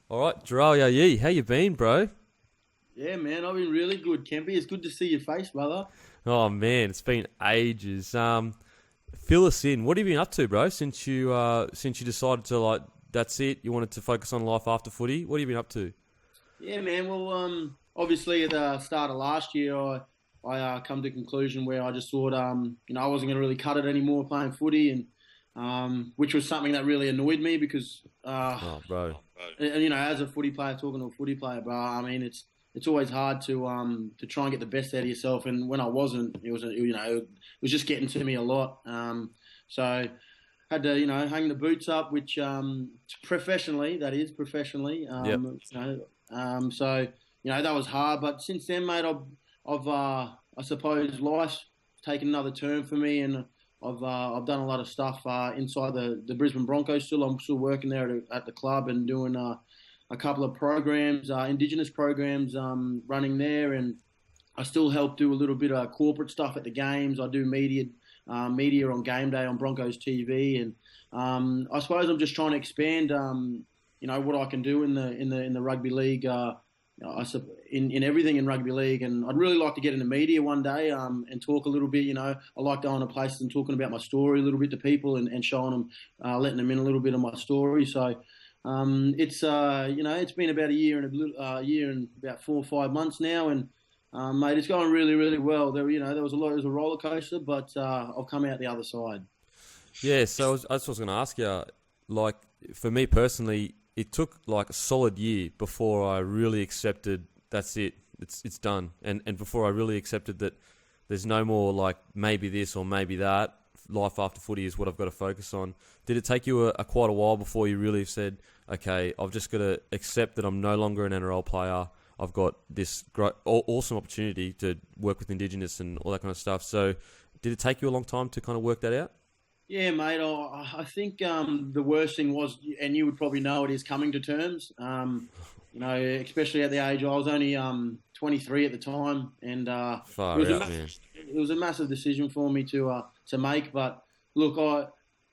All right, Jharal Yow Yeh, how you been, bro? Yeah, man, I've been really good, Kempy. It's good to see your face, brother. Oh man, it's been ages. Fill us in. What have you been up to, bro? Since you decided to that's it. You wanted to focus on life after footy. What have you been up to? Yeah, man. Well, obviously at the start of last year, I come to a conclusion where I just thought, I wasn't going to really cut it anymore playing footy, and which was something that really annoyed me because, Oh, bro. as a footy player, talking to a footy player, bro, I mean, it's always hard to try and get the best out of yourself, and when I wasn't, it was just getting to me a lot. So had to hang the boots up, which professionally, that is professionally. Yep. So that was hard, but since then, mate, I've I suppose life's taken another turn for me, and I've done a lot of stuff inside the Brisbane Broncos. I'm still working there at the club and doing a couple of programs, Indigenous programs, running there, and I still help do a little bit of corporate stuff at the games. I do media on game day on Broncos TV, and I suppose I'm just trying to expand, what I can do in the rugby league. In everything in rugby league, and I'd really like to get in the media one day, and talk a little bit. I like going to places and talking about my story a little bit to people, and showing them, letting them in a little bit of my story. So it's been about a year and about 4 or 5 months now, and mate, it's going really, really well. There was it was a roller coaster, but I've come out the other side. Yeah. So I was going to ask you, like, for me personally, it took like a solid year before I really accepted that's it. It's done, and before I really accepted that there's no more like maybe this or maybe that. Life after footy is what I've got to focus on. Did it take you a quite a while before you really said, okay, I've just got to accept that I'm no longer an NRL player. I've got this great, awesome opportunity to work with Indigenous and all that kind of stuff. So, did it take you a long time to kind of work that out? Yeah, mate. I think the worst thing was, and you would probably know it, is coming to terms. Especially at the age I was only 23 at the time, and it Far was a out, massive, man. it was a massive decision for me to make. But look,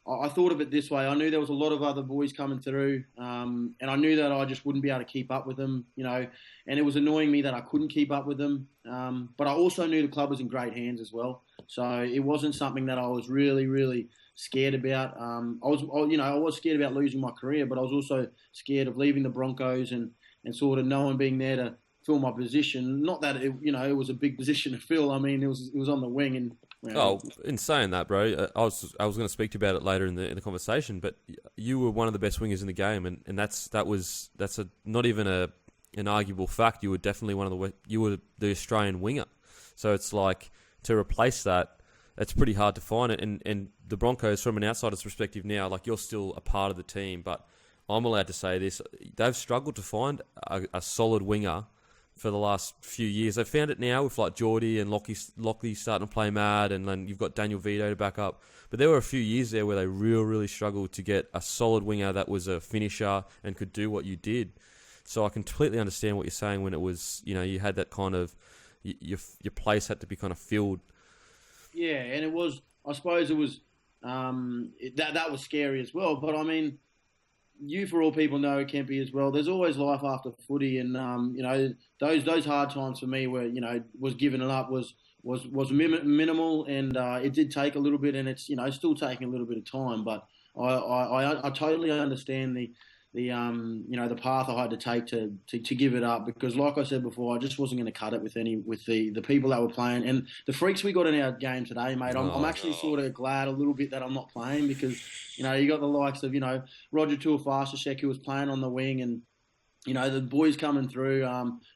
I thought of it this way. I knew there was a lot of other boys coming through, and I knew that I just wouldn't be able to keep up with them. And it was annoying me that I couldn't keep up with them. But I also knew the club was in great hands as well. So it wasn't something that I was really, really scared about. I was scared about losing my career, but I was also scared of leaving the Broncos and sort of no one being there to fill my position. Not that it was a big position to fill. I mean, it was on the wing, and Oh, in saying that, bro, I was going to speak to you about it later in the conversation, but you were one of the best wingers in the game, and that's a not even an arguable fact. You were definitely you were the Australian winger. So it's like to replace that, it's pretty hard to find it. And the Broncos, from an outsider's perspective now, like you're still a part of the team, but I'm allowed to say this: they've struggled to find a solid winger for the last few years. They found it now with like Geordie and Lockie starting to play mad, and then you've got Daniel Vito to back up. But there were a few years there where they really struggled to get a solid winger that was a finisher and could do what you did. So I completely understand what you're saying when it was, you had that kind of, your place had to be kind of filled. yeah, and it was. I suppose it was that was scary as well. But I mean, you for all people know Kempy as well. There's always life after footy, and those hard times for me where was giving it up was minimal, and it did take a little bit, and it's still taking a little bit of time. But I totally understand the path I had to take to give it up, because like I said before, I just wasn't going to cut it with the people that were playing and the freaks we got in our game today, mate. I'm Oh, actually sort of glad a little bit that I'm not playing, because you got the likes of Roger Tuivasa-Sheck, who was playing on the wing, and the boys coming through,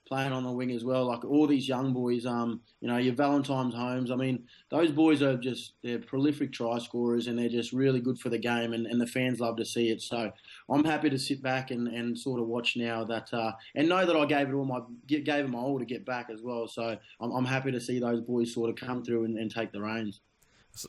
playing on the wing as well, like all these young boys, your Valentine's Holmes. I mean, those boys they're prolific try scorers, and they're just really good for the game, and the fans love to see it. So I'm happy to sit back and sort of watch now that, and know that I gave it my all to get back as well. So I'm happy to see those boys sort of come through and take the reins.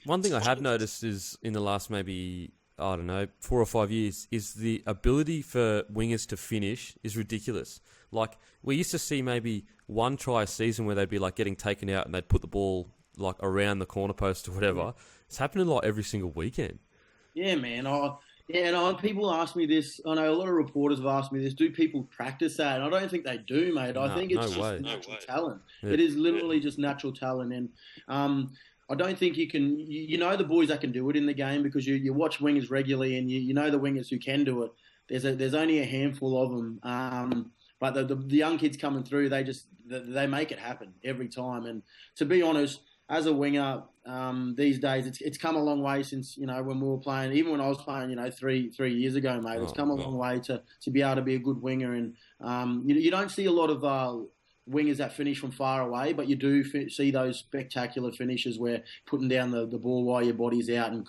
one thing I have noticed is in the last maybe, I don't know, 4 or 5 years, is the ability for wingers to finish is ridiculous. Like, we used to see maybe one try a season where they'd be like getting taken out and they'd put the ball like around the corner post or whatever. It's happening like every single weekend. Yeah, man. Yeah, and people ask me this. I know a lot of reporters have asked me this. Do people practice that? And I don't think they do, mate. I No, think no it's just way. natural talent. Yeah. It is literally just natural talent, and I don't think you can. You know the boys that can do it in the game because you watch wingers regularly, and you know the wingers who can do it. There's only a handful of them. But the young kids coming through, they make it happen every time. And to be honest, as a winger, these days it's come a long way since when we were playing. Even when I was playing, 3 years ago, mate, it's come a long way to be able to be a good winger. And you don't see a lot of wingers that finish from far away, but you do see those spectacular finishes where putting down the ball while your body's out and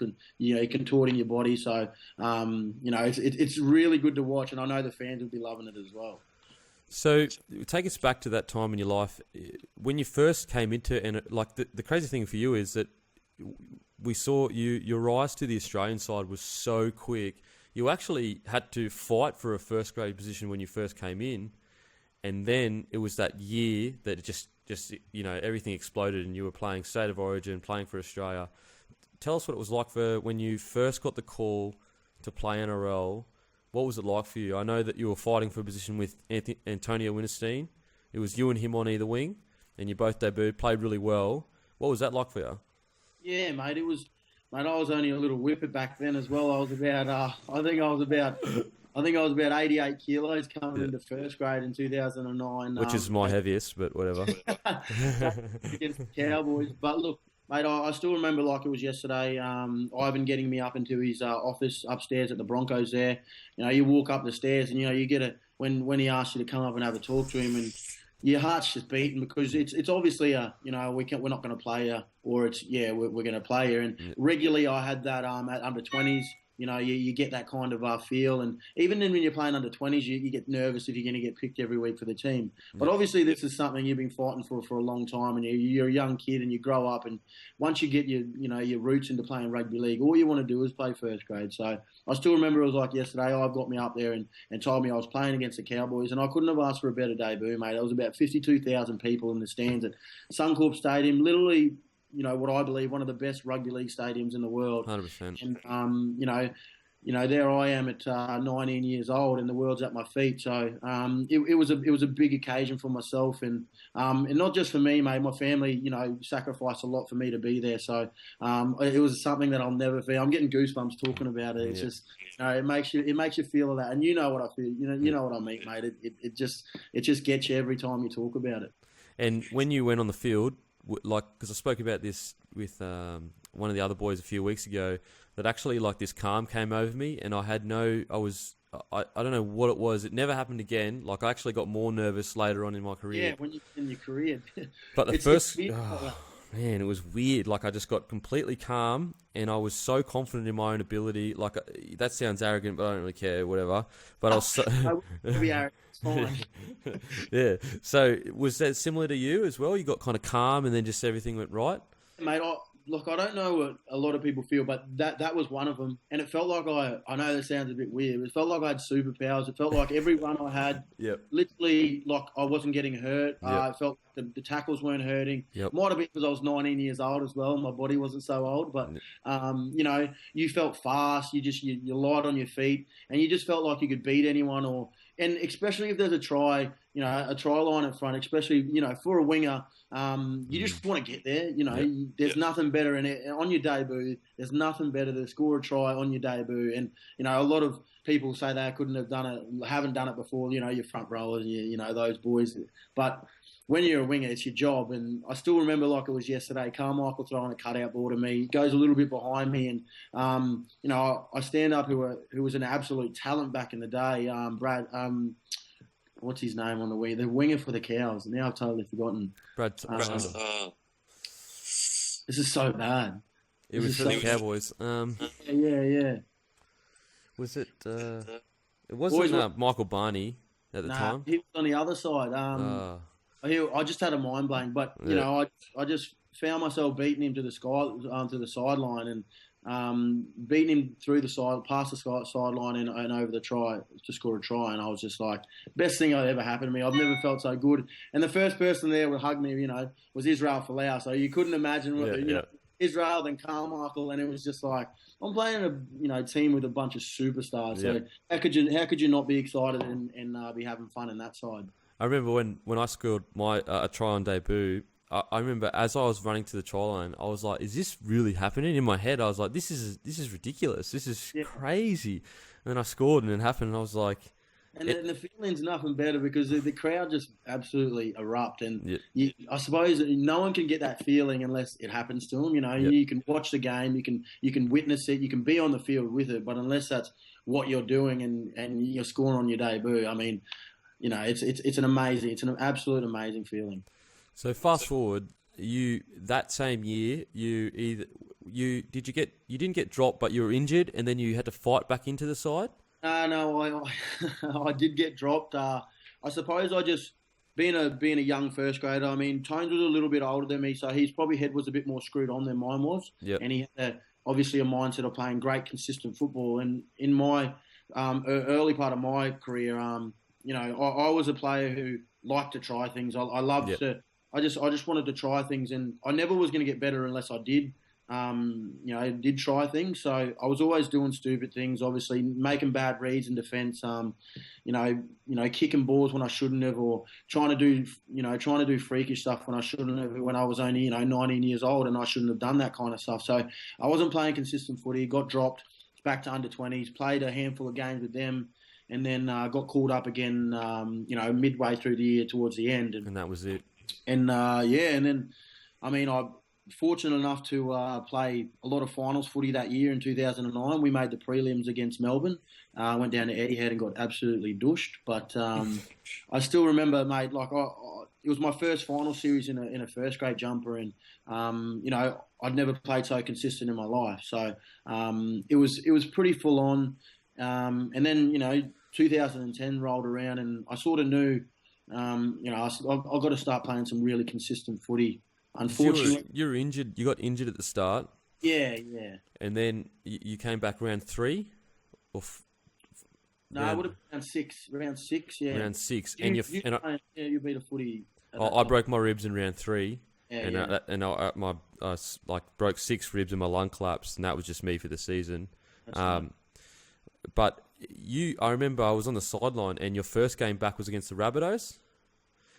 contorting your body. So it's really good to watch, and I know the fans will be loving it as well. So take us back to that time in your life when you first came into, and like the crazy thing for you is that we saw your rise to the Australian side was so quick. You actually had to fight for a first grade position when you first came in, and then it was that year that it just everything exploded, and you were playing State of Origin, playing for Australia. Tell us what it was like for when you first got the call to play NRL. What was it like for you? I know that you were fighting for a position with Antonio Winterstein. It was you and him on either wing, and you both debuted, played really well. What was that like for you? Yeah, mate, it was. Mate, I was only a little whipper back then as well. I was about, I think I was about 88 kilos coming into first grade in 2009. Which is my heaviest, but whatever. Against the Cowboys. But look, mate, I still remember like it was yesterday. Ivan getting me up into his office upstairs at the Broncos there. You walk up the stairs and, you get it when he asks you to come up and have a talk to him, and your heart's just beating because it's obviously we're not going to play you, or we're going to play you. And regularly I had that at under 20s. You get that kind of feel. And even when you're playing under 20s, you get nervous if you're going to get picked every week for the team. But obviously this is something you've been fighting for a long time, and you're a young kid and you grow up, and once you get your roots into playing rugby league, all you want to do is play first grade. So I still remember it was like yesterday. I've got me up there and told me I was playing against the Cowboys, and I couldn't have asked for a better debut, mate. There was about 52,000 people in the stands at Suncorp Stadium, literally what I believe one of the best rugby league stadiums in the world. 100%. And there I am at 19 years old, and the world's at my feet. So it was a big occasion for myself, and not just for me, mate. My family, sacrificed a lot for me to be there. So it was something that I'll never forget. I'm getting goosebumps talking about it. It's just it makes you feel that, and you know what I feel. You know what I mean, mate. It just gets you every time you talk about it. And when you went on the field, because I spoke about this with one of the other boys a few weeks ago, that actually like this calm came over me, and I don't know what it was. It never happened again. Like I actually got more nervous later on in my career. Yeah, when you're in your career. But the first, man, it was weird. Like I just got completely calm, and I was so confident in my own ability. Like that sounds arrogant, but I don't really care. Whatever. But I was so. Be arrogant. It's fine. Yeah. So was that similar to you as well? You got kind of calm, and then just everything went right. Mate, I don't know what a lot of people feel, but that was one of them. And it felt like I know this sounds a bit weird, but it felt like I had superpowers. It felt like every run I had, literally, like I wasn't getting hurt. It felt like the tackles weren't hurting. Might have been because I was 19 years old as well. My body wasn't so old, but, you felt fast. You light on your feet, and you just felt like you could beat anyone, and especially if there's a try line in front, especially, for a winger, you just want to get there. There's nothing better in it. On your debut, there's nothing better to score a try on your debut. And, a lot of people say they couldn't have done it, haven't done it before, your front rowers, those boys. But when you're a winger, it's your job. And I still remember like it was yesterday, Carmichael throwing a cutout ball to me. He goes a little bit behind me, and, I stand up who was an absolute talent back in the day, Brad, what's his name on the wing? The winger for the Cows. Now I've totally forgotten. Brad. This is so bad. It was for the Cowboys. Yeah. Was it? It wasn't Michael Barney at the time. He was on the other side. I just had a mind blank, but I just found myself beating him to the sideline, and beating him through the side, past the sideline and over the try to score a try. And I was just like, best thing that ever happened to me. I've never felt so good. And the first person there would hug me, was Israel Folau. So you couldn't imagine Israel, then Carmichael, and it was just like I'm playing a team with a bunch of superstars. So how could you not be excited and be having fun in that side? I remember when I scored my a try on debut. I remember as I was running to the try line, I was like, "Is this really happening?" In my head, I was like, "This is ridiculous. This is crazy." And then I scored, and it happened. And I was like, and the feeling's nothing better because the crowd just absolutely erupt. And I suppose no one can get that feeling unless it happens to them. You can watch the game, you can witness it, you can be on the field with it, but unless that's what you're doing and you're scoring on your debut, I mean, it's an absolute amazing feeling. So fast forward, that same year you didn't get dropped, but you were injured, and then you had to fight back into the side. No, I did get dropped. I suppose I just being a young first grader. I mean, Tones was a little bit older than me, so his probably head was a bit more screwed on than mine was. Yep. And he had obviously a mindset of playing great, consistent football. And in my early part of my career, I was a player who liked to try things. I loved to. I just wanted to try things, and I never was going to get better unless I did. I did try things, so I was always doing stupid things. Obviously, making bad reads in defence. Kicking balls when I shouldn't have, or trying to do freakish stuff when I shouldn't have. When I was only 19 years old, and I shouldn't have done that kind of stuff. So I wasn't playing consistent footy. Got dropped back to under 20s. Played a handful of games with them. And then got called up again, midway through the year towards the end. And that was it. And and then, I mean, I'm fortunate enough to play a lot of finals footy that year in 2009. We made the prelims against Melbourne. Went down to Etihad and got absolutely dushed. But I still remember, mate, it was my first final series in a first grade jumper, and I'd never played so consistent in my life. So it was pretty full on. And then 2010 rolled around, and I sort of knew. I've got to start playing some really consistent footy. Unfortunately, you were injured. You got injured at the start. Yeah. And then you came back round 3, or it would have been round six. Yeah, round 6. You beat a footy. I broke my ribs in round 3, I broke 6 ribs and my lung collapsed, and that was just me for the season. But I remember I was on the sideline, and your first game back was against the Rabbitohs,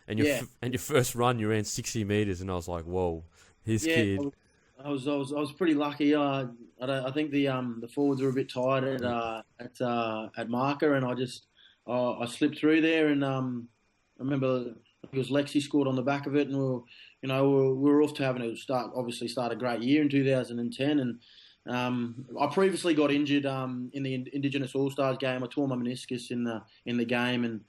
and your first run you ran 60 meters, and I was like, "Whoa, this kid!" I was pretty lucky. I think the forwards were a bit tired at marker, and I slipped through there, and I remember it was Lexi scored on the back of it, and we were off to having to start a great year in 2010, and. I previously got injured in the Indigenous All-Stars game. I tore my meniscus in the game, and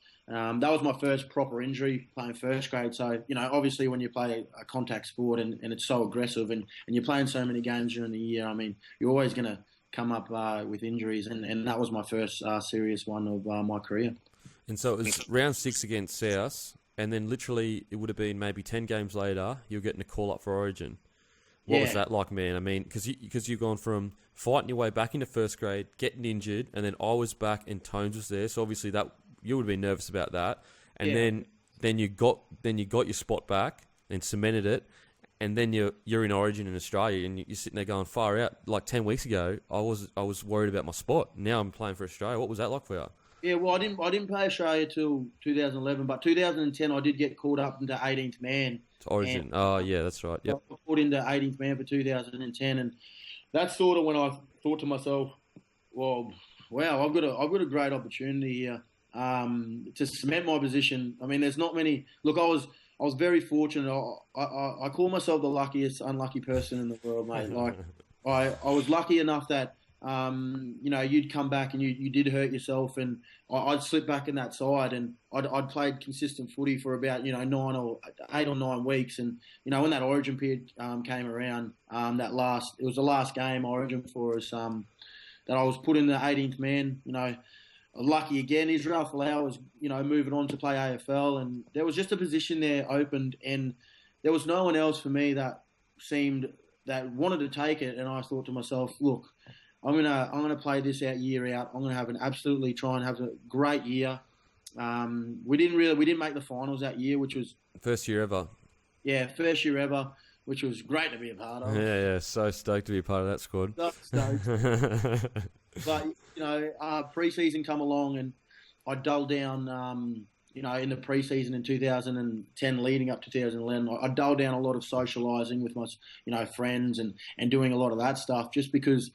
that was my first proper injury playing first grade. So, obviously when you play a contact sport and it's so aggressive and you're playing so many games during the year, I mean, you're always going to come up with injuries, and that was my first serious one of my career. And so it was round 6 against South, and then literally it would have been maybe 10 games later, you're getting a call up for Origin. What was that like, man? I mean, because you've gone from fighting your way back into first grade, getting injured, and then I was back and Tones was there, so obviously that you would have been nervous about that. And then you got your spot back and cemented it, and then you're in Origin in Australia, and you're sitting there going far out. Like 10 weeks ago, I was worried about my spot. Now I'm playing for Australia. What was that like for you? Yeah, well, I didn't play Australia till 2011, but 2010 I did get called up into 18th man. To Origin. Oh, yeah, that's right. Yep. I put into 18th man for 2010, and that's sort of when I thought to myself, well, wow, I've got a great opportunity here to cement my position. I mean, there's not many. Look, I was very fortunate. I call myself the luckiest unlucky person in the world, mate. Like, I was lucky enough that. You'd come back and you did hurt yourself, and I'd slip back in that side, and I'd played consistent footy for about 8 or 9 weeks, and when that Origin period came around, it was the last game Origin for us, that I was put in the 18th man. Lucky again, Israel Folau was moving on to play AFL, and there was just a position there opened, and there was no one else for me that wanted to take it, and I thought to myself, look. I'm gonna play this year out. I'm gonna have try and have a great year. We didn't make the finals that year, which was first year ever. Yeah, first year ever. which was great to be a part of. Yeah, so stoked to be a part of that squad. So stoked. But pre-season come along, and I dulled down. In the pre-season in 2010, leading up to 2011, I dulled down a lot of socialising with my friends and doing a lot of that stuff, just because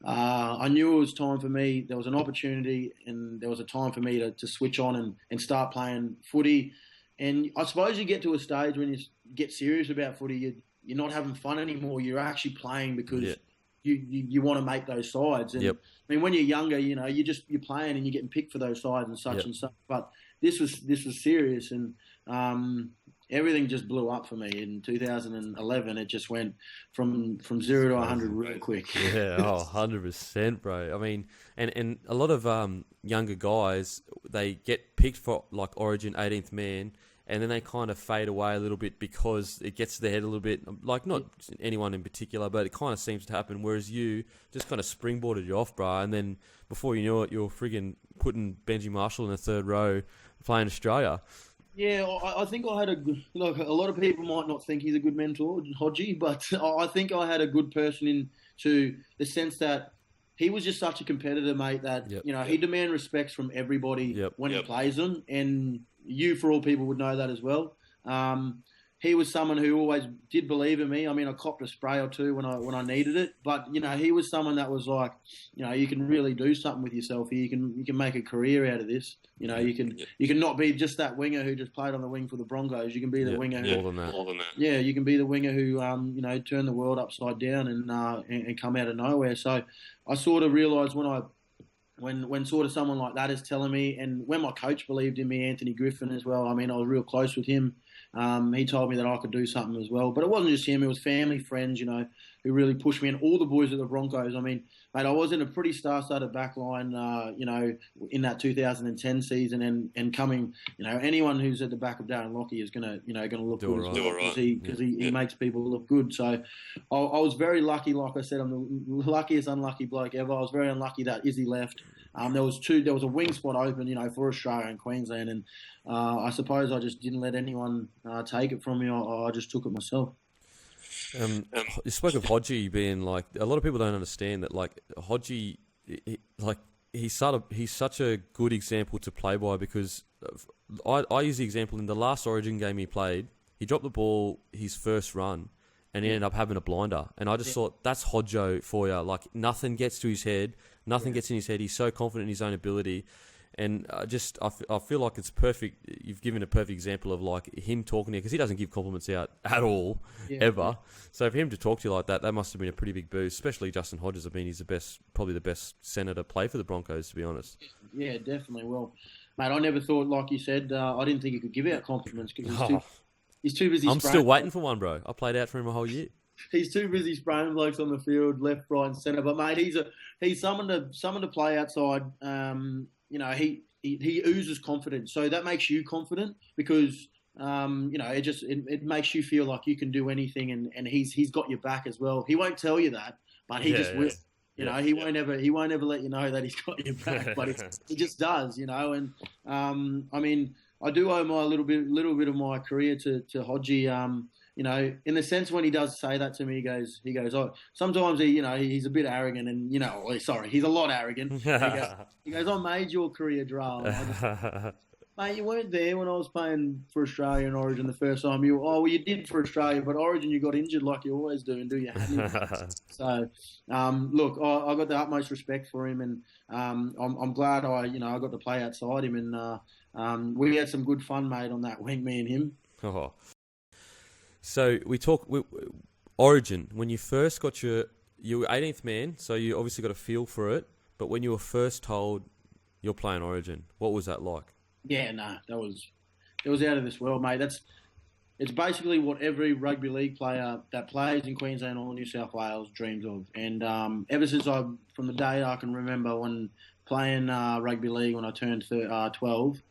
I knew it was time for me. There was an opportunity, and there was a time for me to switch on and start playing footy. And I suppose you get to a stage when you get serious about footy, you're not having fun anymore. You're actually playing because you want to make those sides. And I mean, when you're younger, you're playing and you're getting picked for those sides and such and such. But this was serious, and everything just blew up for me in 2011. It just went from 0 to 100 real quick. Yeah, 100%, bro. I mean, and a lot of younger guys, they get picked for like Origin 18th man, and then they kind of fade away a little bit because it gets to their head a little bit. Like, not anyone in particular, but it kind of seems to happen. Whereas you just kind of springboarded you off, bro. And then before you knew it, you're friggin' putting Benji Marshall in the third row playing Australia. Yeah, I think I had a good... Look, a lot of people might not think he's a good mentor, Hodgie, but I think I had a good person into the sense that he was just such a competitor, mate, that, he demands respect from everybody when he plays them. And you, for all people, would know that as well. He was someone who always did believe in me. I mean, I copped a spray or two when I needed it, but he was someone that was like, you can really do something with yourself here. You can make a career out of this. You can not be just that winger who just played on the wing for the Broncos. You can be the winger who, more than that. Yeah, you can be the winger who turned the world upside down and come out of nowhere. So I sort of realised when sort of someone like that is telling me, and when my coach believed in me, Anthony Griffin as well. I mean, I was real close with him. He told me that I could do something as well. But it wasn't just him. It was family, friends, who really pushed me. And all the boys at the Broncos. I mean, mate, I was in a pretty star-studded back line, in that 2010 season. And coming, anyone who's at the back of Darren Lockyer is going to look good as well. Because he makes people look good. So I was very lucky. Like I said, I'm the luckiest unlucky bloke ever. I was very unlucky that Izzy left. There was a wing spot open, for Australia and Queensland. And I suppose I just didn't let anyone take it from me. I just took it myself. You spoke of Hodgie being like, a lot of people don't understand that, like, Hodgie, he's such a good example to play by, because I use the example in the last Origin game he played, he dropped the ball his first run and he ended up having a blinder. And I just thought, that's Hodjo for you. Like, nothing gets to his head, nothing gets in his head. He's so confident in his own ability. And I feel like it's perfect. You've given a perfect example of like him talking to you, because he doesn't give compliments out at all, ever. So for him to talk to you like that must have been a pretty big boost. Especially Justin Hodges. I mean, he's probably the best centre to play for the Broncos, to be honest. Yeah, definitely. Well, mate, I never thought, like you said, I didn't think he could give out compliments because he's too busy. I'm still waiting for one, bro. I played out for him a whole year. He's too busy spraying blokes on the field, left, right, and centre. But mate, he's someone to play outside. He oozes confidence, so that makes you confident because it makes you feel like you can do anything, and he's got your back as well. He won't tell you that, but he just will. He won't ever let you know that he's got your back, but he just does. And I mean, I do owe my little bit of my career to Hodgie. In the sense when he does say that to me, he goes, oh, sometimes he's a bit arrogant and, he's a lot arrogant. He goes, I made your career, Jharal. Mate, you weren't there when I was playing for Australia and Origin the first time. You did for Australia, but Origin you got injured like you always do, and do you have So, look, I got the utmost respect for him, and I'm glad I got to play outside him, and we had some good fun, mate, on that wing, me and him. Oh. So we talk Origin. When you first got you were 18th man, so you obviously got a feel for it. But when you were first told you're playing Origin, what was that like? Yeah, no, it was out of this world, mate. It's basically what every rugby league player that plays in Queensland or New South Wales dreams of. And ever since from the day I can remember when playing rugby league when I turned 12,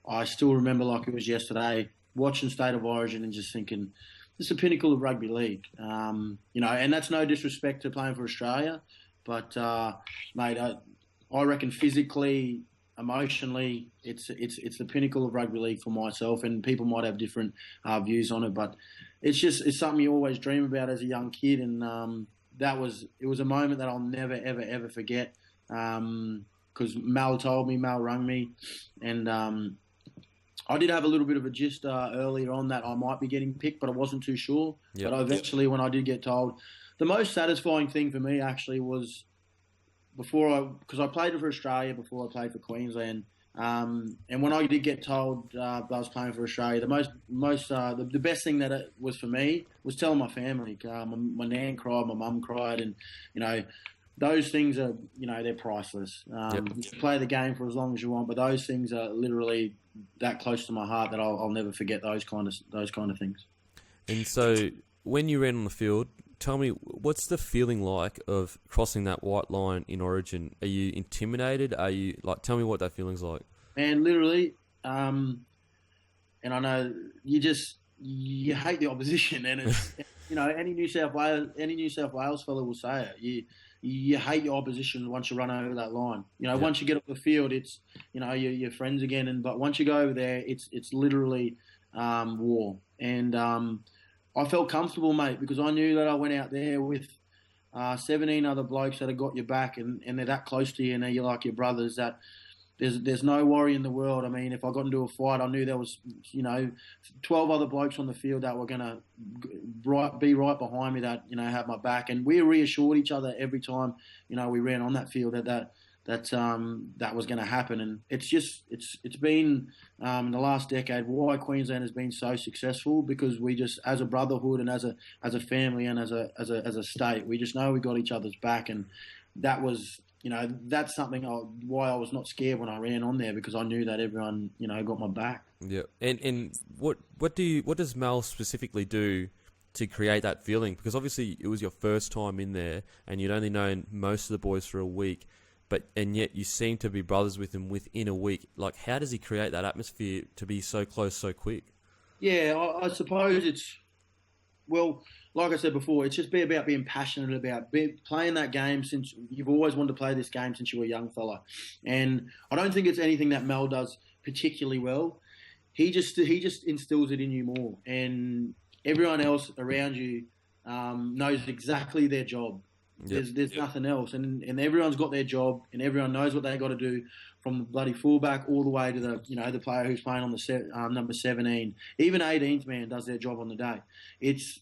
I still remember like it was yesterday, watching State of Origin and just thinking, it's the pinnacle of rugby league, and that's no disrespect to playing for Australia, but mate, I reckon physically, emotionally, it's the pinnacle of rugby league for myself. And people might have different views on it, but it's something you always dream about as a young kid, and it was a moment that I'll never ever ever forget. Because Mel rung me, and I did have a little bit of a gist earlier on that I might be getting picked, but I wasn't too sure. Yep. But eventually, when I did get told, the most satisfying thing for me actually was because I played for Australia before I played for Queensland. And when I did get told that I was playing for Australia, the best thing that it was for me was telling my family. My nan cried, my mum cried, and those things are they're priceless. You can play the game for as long as you want, but those things are literally that close to my heart that I'll never forget those kind of things. And so, when you ran on the field, tell me, what's the feeling like of crossing that white line in Origin? Are you intimidated? Are you tell me what that feeling's like? And literally, and I know you hate the opposition, and it's any New South Wales fella will say it. You hate your opposition once you run over that line. Once you get off the field, it's you're friends again. But once you go over there, it's literally war. And I felt comfortable, mate, because I knew that I went out there with 17 other blokes that have got your back, and they're that close to you, and they're like your brothers. That there's no worry in the world. I mean, if I got into a fight, I knew there was 12 other blokes on the field that were gonna be right behind me, that have my back, and we reassured each other every time we ran on that field that was going to happen. And it's been in the last decade why Queensland has been so successful, because we just, as a brotherhood and as a family and as a state, we just know we got each other's back. And that was that's something why I was not scared when I ran on there, because I knew that everyone got my back. Yeah. And what does Mel specifically do to create that feeling? Because obviously it was your first time in there and you'd only known most of the boys for a week, and yet you seem to be brothers with him within a week. Like, how does he create that atmosphere to be so close so quick? Yeah, I suppose it's, well, like I said before, it's just about being passionate about playing that game. Since you've always wanted to play this game since you were a young fella. And I don't think it's anything that Mel does particularly well. He just instills it in you more. And everyone else around you knows exactly their job. There's nothing else, and everyone's got their job, and everyone knows what they got to do, from the bloody fullback all the way to the player who's playing on the number 17. Even 18th man does their job on the day. It's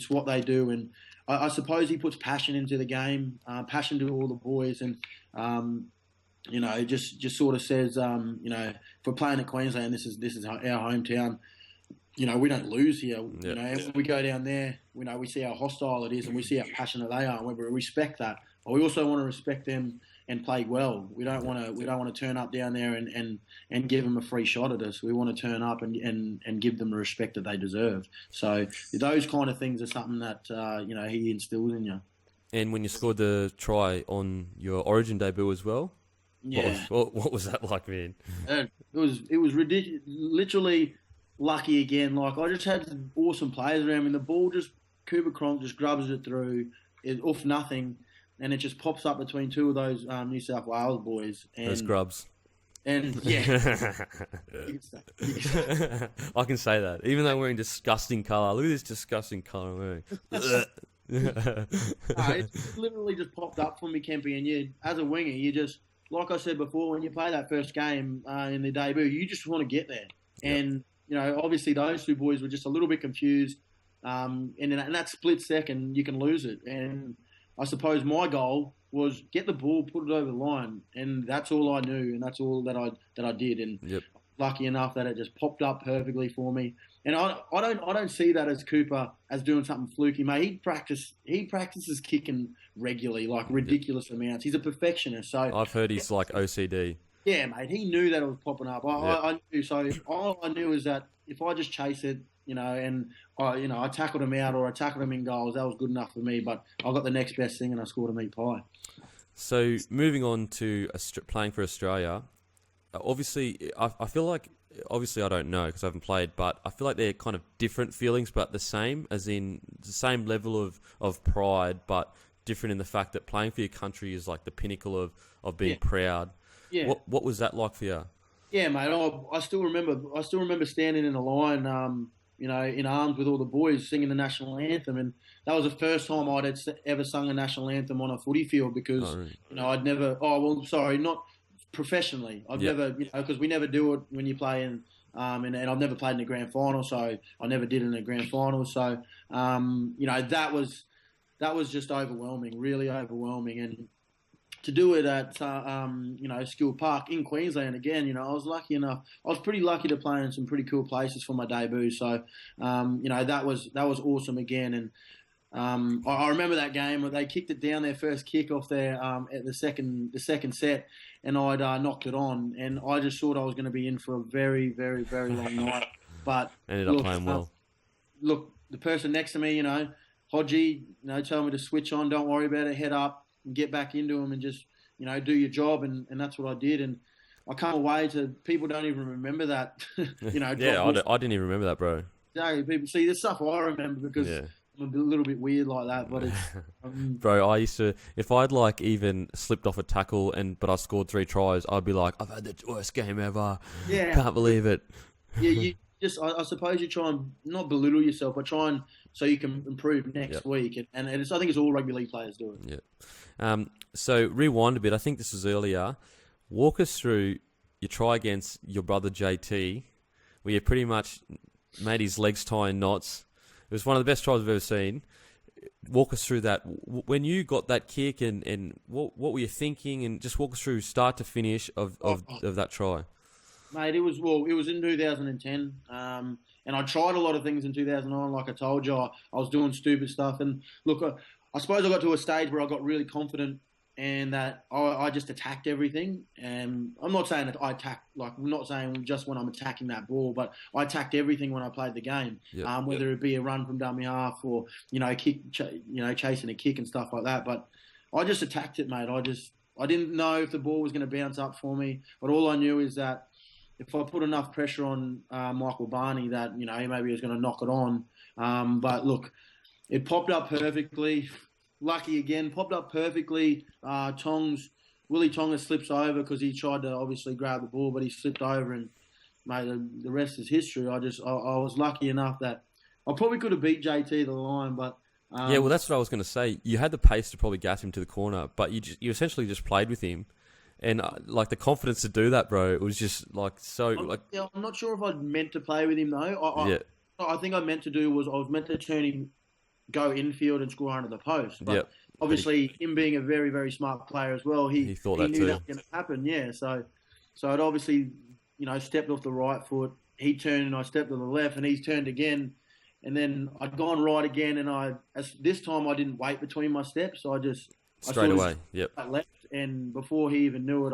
what they do, and I suppose he puts passion into the game, passion to all the boys, and just sort of says, if we're playing at Queensland, this is our hometown. We don't lose here. Yep. And when we go down there, we see how hostile it is, and we see how passionate they are, and we respect that. But we also want to respect them and play well. We don't want to turn up down there and give them a free shot at us. We want to turn up and give them the respect that they deserve. So those kind of things are something that he instills in you. And when you scored the try on your Origin debut as well, what was that like, man? It was ridiculous. Literally. Lucky again. Like, I just had some awesome players around me. The ball Cooper Cronk just grubs it through, off nothing, and it just pops up between two of those New South Wales boys. And, those grubs. And yeah, I can say that. Even though I'm wearing disgusting colour, look at this disgusting colour I'm wearing. It literally just popped up for me, Kempy. And as a winger, you just, like I said before, when you play that first game in the debut, you just want to get there. Yep. And obviously those two boys were just a little bit confused. And in that split second, you can lose it. And I suppose my goal was get the ball, put it over the line, and that's all I knew, and that's all that I did. And lucky enough that it just popped up perfectly for me. And I don't see that as Cooper as doing something fluky, mate. He practices kicking regularly, like ridiculous amounts. He's a perfectionist. So I've heard he's like OCD. Yeah, mate. He knew that it was popping up. I knew. So all I knew is that if I just chase it, and I tackled him out or I tackled him in goals, that was good enough for me. But I got the next best thing, and I scored a meat pie. So moving on to playing for Australia, obviously, I feel like, obviously I don't know because I haven't played, but I feel like they're kind of different feelings, but the same, as in the same level of pride, but different in the fact that playing for your country is like the pinnacle of being proud. Yeah. What was that like for you? Yeah, mate. I still remember standing in a line in arms with all the boys singing the national anthem, and that was the first time I'd ever sung a national anthem on a footy field because Really? I'd never. Oh well, sorry, not professionally. I've never, because we never do it when you play in. And I've never played in a grand final, so I never did it in a grand final. So, that was just overwhelming, really overwhelming. And to do it at, Skill Park in Queensland again, I was lucky enough. I was pretty lucky to play in some pretty cool places for my debut. So, that was awesome again. And I remember that game where they kicked it down their first kick off there at the second set, and I'd knocked it on, and I just thought I was going to be in for a very, very, very long night. But ended up playing well. Look, the person next to me, Hodgie, told me to switch on, don't worry about it, head up and get back into them and just, do your job, and that's what I did. And I come away to people don't even remember that. Yeah, I didn't even remember that, bro. Exactly. People see this stuff I remember because. Yeah. I'm a little bit weird like that, but it's... Bro, I used to... If I'd, even slipped off a tackle but I scored 3 tries, I'd be like, I've had the worst game ever. Yeah. Can't believe it. Yeah, you just... I suppose you try and not belittle yourself, but try and... So you can improve next week. And I think it's all rugby league players do it. Yeah. So, rewind a bit. I think this was earlier. Walk us through your try against your brother JT, where you pretty much made his legs tie in knots. It was one of the best tries I've ever seen. Walk us through that. When you got that kick and what were you thinking? And just walk us through start to finish of that try. Mate, it was in 2010. And I tried a lot of things in 2009. Like I told you, I was doing stupid stuff. And look, I suppose I got to a stage where I got really confident and that I just attacked everything. And I'm not saying that I attacked, I'm not saying just when I'm attacking that ball, but I attacked everything when I played the game. Whether it be a run from dummy half or, kick, chasing a kick and stuff like that. But I just attacked it, mate. I didn't know if the ball was going to bounce up for me, but all I knew is that if I put enough pressure on Michael Barney that, maybe he was going to knock it on. But look, it popped up perfectly. Lucky again, popped up perfectly. Willie Tonga slips over because he tried to obviously grab the ball, but he slipped over, and mate, the rest is history. I was lucky enough that I probably could have beat JT the line, but yeah, well, that's what I was going to say. You had the pace to probably gas him to the corner, but you essentially just played with him, and the confidence to do that, bro. It was just I'm not sure if I meant to play with him though. I think I meant to do was I was meant to turn him. Go infield and score under the post. But obviously, him being a very, very smart player as well, he thought he knew that was going to happen. Yeah, so I'd obviously, stepped off the right foot. He turned and I stepped on the left, and he's turned again. And then I'd gone right again, and this time I didn't wait between my steps. So I straight away. Yep. Left, and before he even knew it,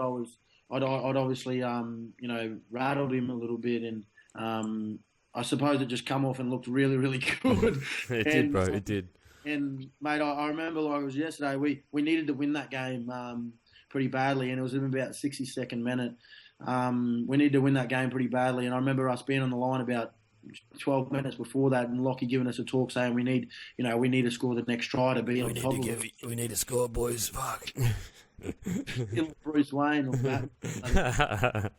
I'd obviously rattled him a little bit, and I suppose it just come off and looked really, really good. It did, bro. It did. And, mate, I remember like it was yesterday, we needed to win that game pretty badly, and it was in about 62nd minute. We needed to win that game pretty badly, and I remember us being on the line about 12 minutes before that, and Lockie giving us a talk saying we need to score the next try to be on top of it. We need to score, boys. Fuck. Bruce Wayne or that.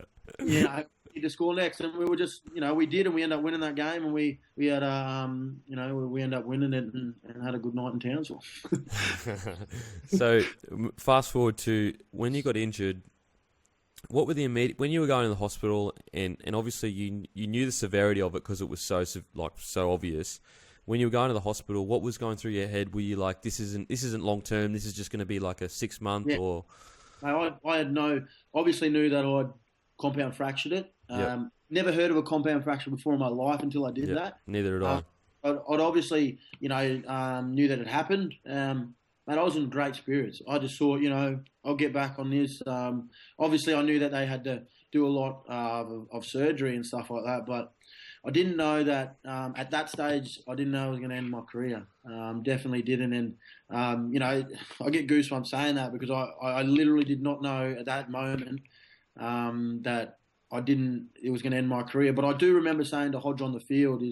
Need to score next, and we were just, we did, and we ended up winning that game, and we had, we ended up winning it and had a good night in Townsville. So, fast forward to when you got injured. What were the immediate when you were going to the hospital, and obviously you knew the severity of it because it was so obvious. When you were going to the hospital, what was going through your head? Were you like, this isn't long term? This is just going to be like a 6 month or? I had obviously knew that I'd compound fractured it. Never heard of a compound fracture before in my life until I did that. Neither did I. I'd obviously, knew that it happened. Mate, I was in great spirits. I just thought, I'll get back on this. Obviously, I knew that they had to do a lot of surgery and stuff like that, but I didn't know that at that stage, I didn't know I was going to end my career. Definitely didn't. And, I get goosebumps saying that because I literally did not know at that moment that it was going to end my career. But I do remember saying to Hodge on the field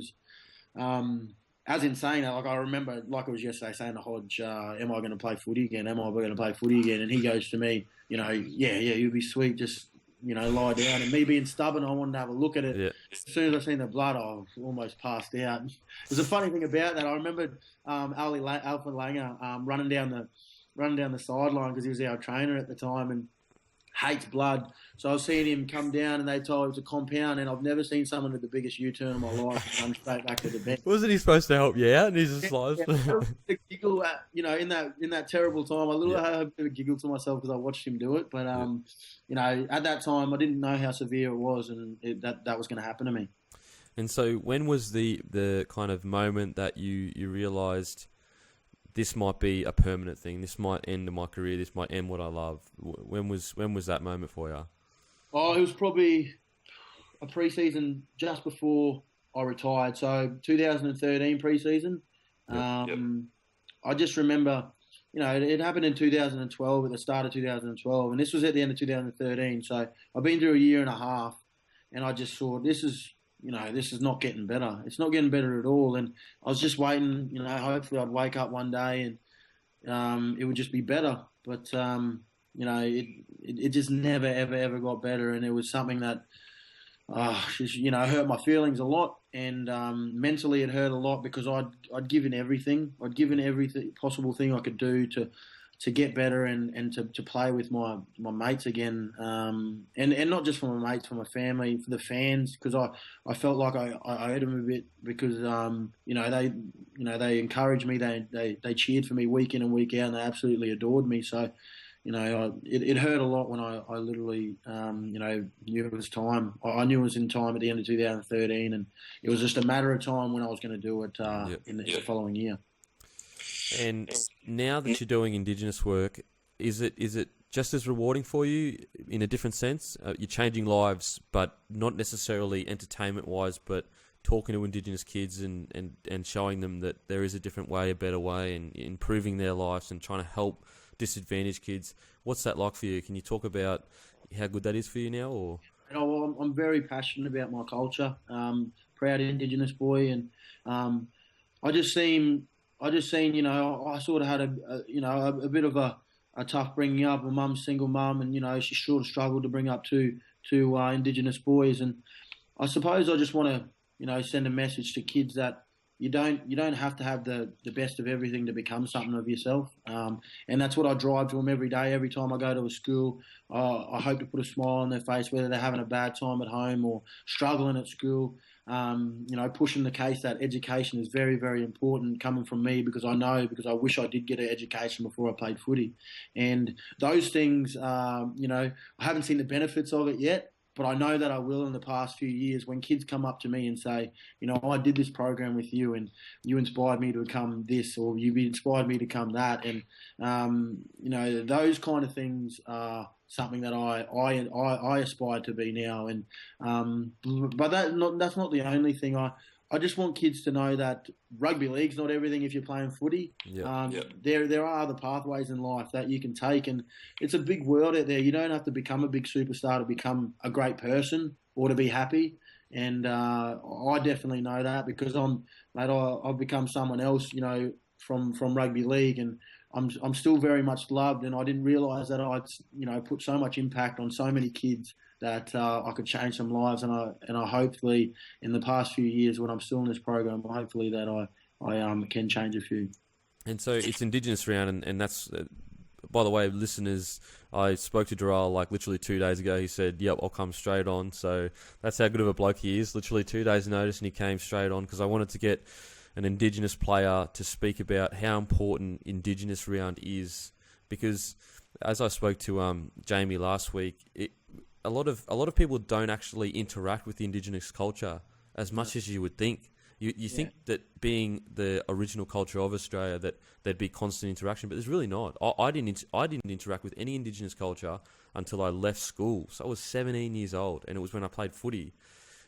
as in saying that, I remember, like it was yesterday, saying to Hodge, am I going to play footy again? Am I going to play footy again? And he goes to me, you'll be sweet, just, lie down. And me being stubborn, I wanted to have a look at it. as soon as I seen the blood, I almost passed out. There's a funny thing about that. I remember Alfred Langer running down the sideline because he was our trainer at the time and hates blood. So I was seeing him come down, and they told him it was a compound. And I've never seen someone with the biggest U-turn of my life and run straight back to the bench. Wasn't he supposed to help you out? And he's just like, A giggle at, in that terrible time. I had a bit of a giggle to myself because I watched him do it. But at that time, I didn't know how severe it was, and that was going to happen to me. And so, when was the kind of moment that you realised this might be a permanent thing? This might end my career. This might end what I love. When was that moment for you? Oh, it was probably a pre-season just before I retired. So 2013 pre-season. Yep. I just remember, it happened in 2012 at the start of 2012, and this was at the end of 2013. So I've been through a year and a half, and I just thought this is not getting better. It's not getting better at all. And I was just waiting, hopefully I'd wake up one day and it would just be better. But, it just never, ever, ever got better. And it was something that, hurt my feelings a lot. And mentally it hurt a lot because I'd given everything. I'd given every possible thing I could do to get better and to play with my mates again, and not just for my mates, for my family, for the fans, because I felt like I owed them a bit because they encouraged me, they cheered for me week in and week out, and they absolutely adored me. So it hurt a lot when I literally knew it was time. I knew it was in time at the end of 2013, and it was just a matter of time when I was going to do it in the following year. And now that you're doing Indigenous work, is it just as rewarding for you in a different sense? You're changing lives, but not necessarily entertainment-wise, but talking to Indigenous kids and showing them that there is a different way, a better way, and improving their lives and trying to help disadvantaged kids. What's that like for you? Can you talk about how good that is for you now? Or I'm very passionate about my culture. Proud Indigenous boy, and I just seen, I sort of had a bit of a tough bringing up. My mum's single mum, and she sort of struggled to bring up two Indigenous boys. And I suppose I just want to send a message to kids that you don't have to have the best of everything to become something of yourself. And that's what I drive to them every day. Every time I go to a school, I hope to put a smile on their face, whether they're having a bad time at home or struggling at school. Pushing the case that education is very, very important coming from me because I wish I did get an education before I played footy. And those things, I haven't seen the benefits of it yet, but I know that I will in the past few years when kids come up to me and say, I did this program with you and you inspired me to become this, or you inspired me to become that. And, those kind of things are something that I aspire to be now. And, but that's not the only thing. I just want kids to know that rugby league's not everything if you're playing footy. There are other pathways in life that you can take, and it's a big world out there. You don't have to become a big superstar to become a great person or to be happy. And I definitely know that because I've become someone else, from rugby league, and I'm still very much loved. And I didn't realise that I'd put so much impact on so many kids that I could change some lives, and I hopefully in the past few years when I'm still in this program, hopefully that I can change a few. And so it's Indigenous round, and that's by the way, listeners, I spoke to Jharal literally 2 days ago. He said, "Yep, I'll come straight on." So that's how good of a bloke he is. Literally 2 days' notice, and he came straight on because I wanted to get an Indigenous player to speak about how important Indigenous round is, because as I spoke to Jamie last week, a lot of people don't actually interact with the Indigenous culture as much as you would think. You think that being the original culture of Australia that there'd be constant interaction, but there's really not. I didn't interact with any Indigenous culture until I left school. So I was 17 years old, and it was when I played footy.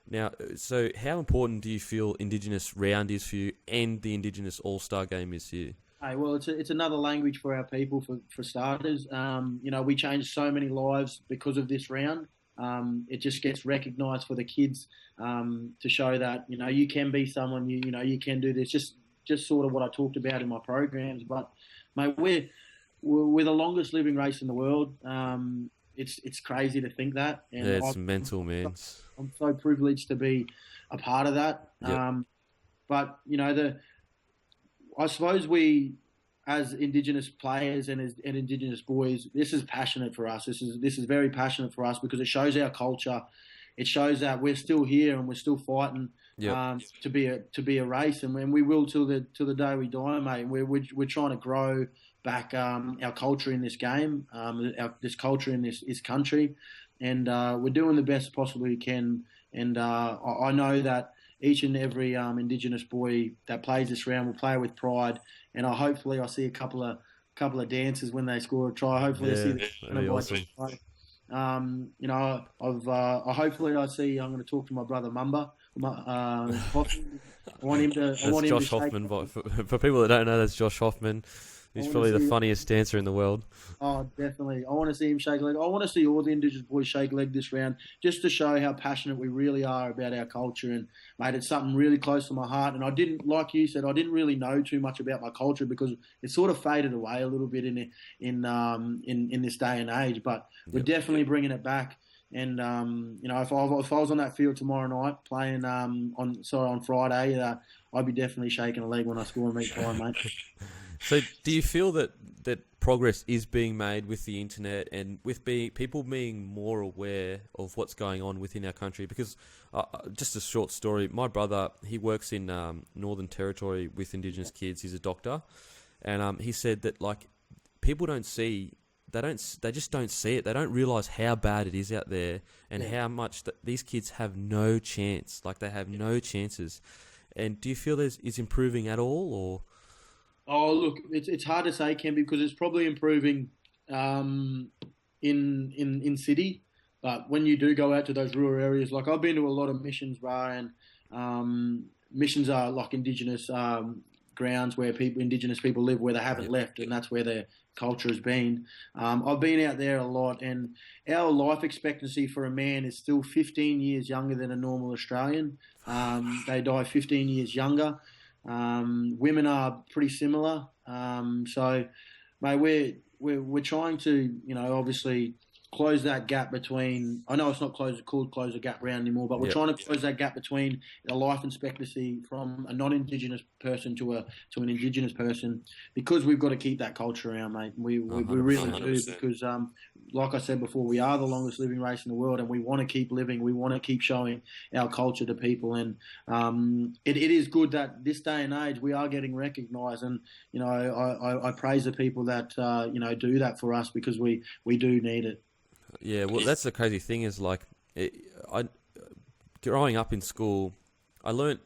Now, so how important do you feel Indigenous round is for you, and the Indigenous All-Star game is for you? Hey, well, it's another language for our people, for starters. We changed so many lives because of this round. It just gets recognised for the kids to show that you can be someone, you can do this. Just sort of what I talked about in my programs. But mate, we're the longest living race in the world. it's crazy to think that, Yeah, and it's mental, man. I'm so privileged to be a part of that. Yep. But I suppose we, as Indigenous players and as and Indigenous boys, this is passionate for us. This is very passionate for us because it shows our culture. It shows that we're still here and we're still fighting Yep. to be a race, and we will till the day we die, mate. We're trying to grow back our culture in this game, this culture in this country, and we're doing the best possibly we can. And I know that each and every Indigenous boy that plays this round will play with pride, and hopefully I see a couple of dances when they score a try. Hopefully I see that'd be awesome. Hopefully I see. I'm going to talk to my brother Mumba. Hoffman. I want him to. That's Josh Hoffman. For people that don't know, that's Josh Hoffman. He's probably the funniest dancer in the world. Oh, definitely. I want to see him shake a leg. I want to see all the Indigenous boys shake a leg this round, just to show how passionate we really are about our culture. And, mate, it's something really close to my heart. And I didn't, like you said, I didn't really know too much about my culture because it sort of faded away a little bit in this day and age. But we're definitely bringing it back. And if I was on that field tomorrow night playing on Friday, I'd be definitely shaking a leg when I score and meet time, mate. So, do you feel that progress is being made with the internet and with people being more aware of what's going on within our country? Because just a short story, my brother, he works in Northern Territory with Indigenous kids. He's a doctor, and he said that like people don't see. They just don't see it. They don't realise how bad it is out there and how much these kids have no chance. Like they have no chances. And do you feel it's improving at all, or? Oh, look, it's hard to say, Ken, because it's probably improving in city, but when you do go out to those rural areas, like I've been to a lot of missions, bro, and missions are like Indigenous grounds where Indigenous people live, where they haven't left, and that's where their culture has been. I've been out there a lot, and our life expectancy for a man is still 15 years younger than a normal Australian. They die 15 years younger. Women are pretty similar. So, mate, we're trying to, obviously close that gap between. I know it's not called close the gap round anymore, but we're trying to close that gap between the life expectancy from a non-Indigenous person to an Indigenous person, because we've got to keep that culture around, mate. We really do, because like I said before, we are the longest living race in the world, and we want to keep living. We want to keep showing our culture to people, and it is good that this day and age we are getting recognised. And I praise the people that do that for us, because we do need it. Yeah, well, that's the crazy thing is like, growing up in school, I learnt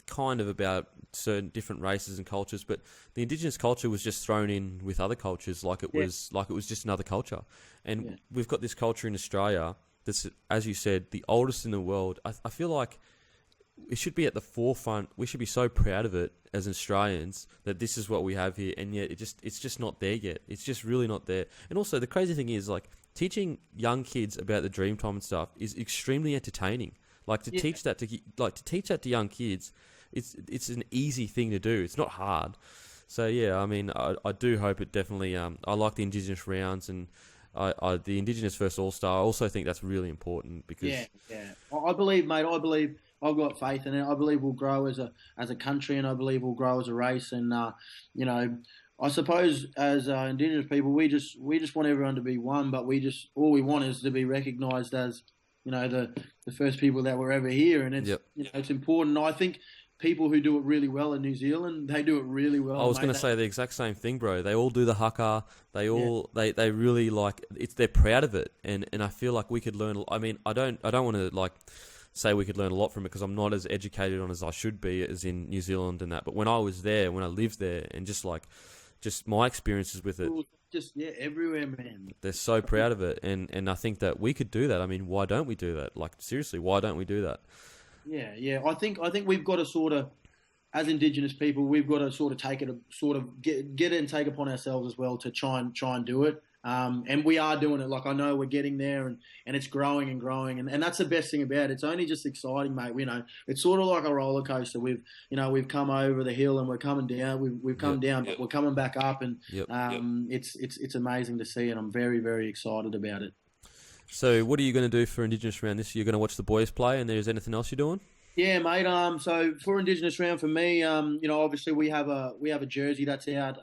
kind of about certain different races and cultures, but the Indigenous culture was just thrown in with other cultures like it was just another culture. And we've got this culture in Australia that's, as you said, the oldest in the world. I feel like it should be at the forefront. We should be so proud of it as Australians that this is what we have here, and yet it's just not there yet. It's just really not there. And also the crazy thing is, like, teaching young kids about the Dreamtime and stuff is extremely entertaining. Like to teach that to young kids, it's an easy thing to do. It's not hard. So yeah, I mean, I do hope it definitely. I like the Indigenous rounds and the Indigenous First All Star. I also think that's really important because I believe, mate. I've got faith in it. I believe we'll grow as a country, and I believe we'll grow as a race. And I suppose as Indigenous people, we just want everyone to be one, but all we want is to be recognised as the first people that were ever here, and it's it's important. I think people who do it really well in New Zealand, they do it really well. I was going to say the exact same thing, bro. They all do the haka. They all they really like it's. They're proud of it, and I feel like we could learn. I mean, I don't want to like say we could learn a lot from it because I'm not as educated on as I should be as in New Zealand and that. But when I was there, when I lived there, and just my experiences with it. Everywhere, man. They're so proud of it, and I think that we could do that. I mean, why don't we do that? Like, seriously, why don't we do that? Yeah. I think we've got to sort of, as Indigenous people, we've got to sort of take it, get it and take upon ourselves as well to try and do it. And we are doing it. Like, I know we're getting there, and it's growing and growing, and that's the best thing about it. It's only just exciting, mate. It's sort of like a roller coaster. We've come over the hill and we're coming down. We've come down, but we're coming back up, and it's amazing to see, and I'm very, very excited about it. So, what are you going to do for Indigenous round this year? You're going to watch the boys play, and there's anything else you're doing? Yeah, mate. So for Indigenous round for me, obviously we have a jersey that's out.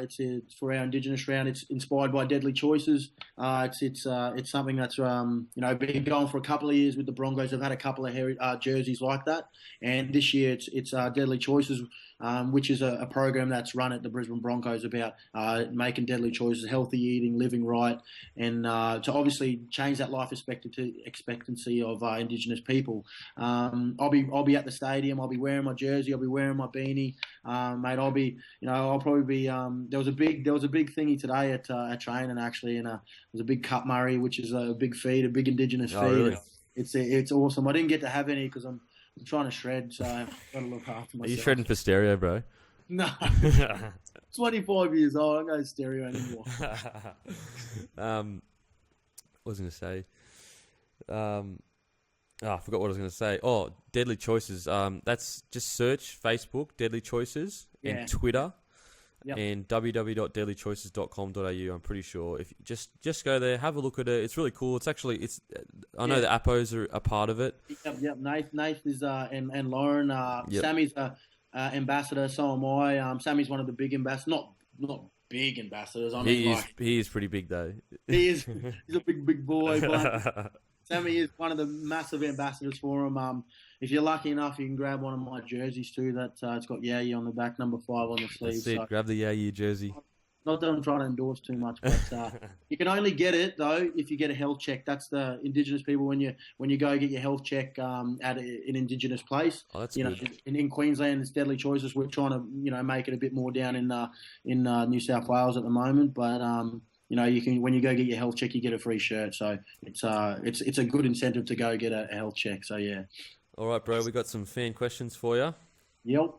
It's for our Indigenous round. It's inspired by Deadly Choices. It's something that's been going for a couple of years with the Broncos. They've had a couple of jerseys like that, and this year it's Deadly Choices, which is a program that's run at the Brisbane Broncos about making deadly choices, healthy eating, living right, and to obviously change that life expectancy of Indigenous people. I'll be at the stadium. I'll be wearing my jersey. I'll be wearing my beanie, mate. I'll probably be. There was a big thingy today at training actually, and there's a big Cup Murray, which is a big feed, a big Indigenous feed. Really? It's awesome. I didn't get to have any because I'm trying to shred, so I've got to look after myself. Are you shredding for stereo, bro? No. 25 years old. I don't go stereo anymore. What was I going to say? I forgot what I was going to say. Oh, Deadly Choices. That's just search Facebook, Deadly Choices, and Twitter, and www.deadlychoices.com.au. I'm pretty sure. If you just go there, have a look at it. It's really cool. I know the Appos are a part of it. Yep. Nath is and Lauren. Sammy's ambassador. So am I. Sammy's one of the big ambassadors. Not big ambassadors. I mean, he is pretty big though. He's a big boy. But Sammy is one of the massive ambassadors for him. If you're lucky enough, you can grab one of my jerseys too. That it's got Yow Yeh on the back, number 5 on the sleeve. That's it. So, grab the Yow Yeh jersey. Not that I'm trying to endorse too much, but you can only get it though if you get a health check. That's the Indigenous people when you go get your health check at an Indigenous place. Oh, that's good. In Queensland, it's Deadly Choices. We're trying to make it a bit more down in New South Wales at the moment, but you can, when you go get your health check, you get a free shirt. So it's a good incentive to go get a health check. So yeah. All right, bro. We got some fan questions for you. Yep.